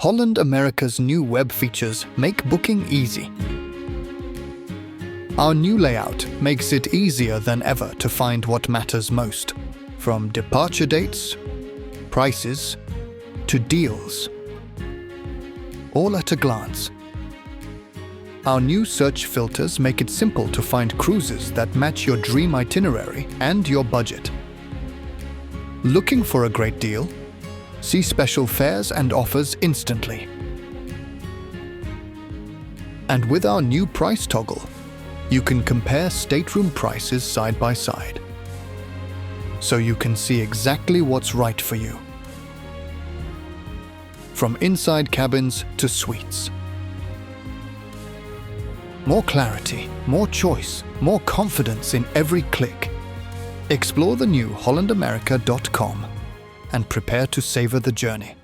Holland America's new web features make booking easy. Our new layout makes it easier than ever to find what matters most, from departure dates, prices, to deals, all at a glance. Our new search filters make it simple to find cruises that match your dream itinerary and your budget. Looking for a great deal? See special fares and offers instantly. And with our new price toggle, you can compare stateroom prices side by side, so you can see exactly what's right for you. From inside cabins to suites. More clarity, more choice, more confidence in every click. Explore the new hollandamerica.com and prepare to savor the journey.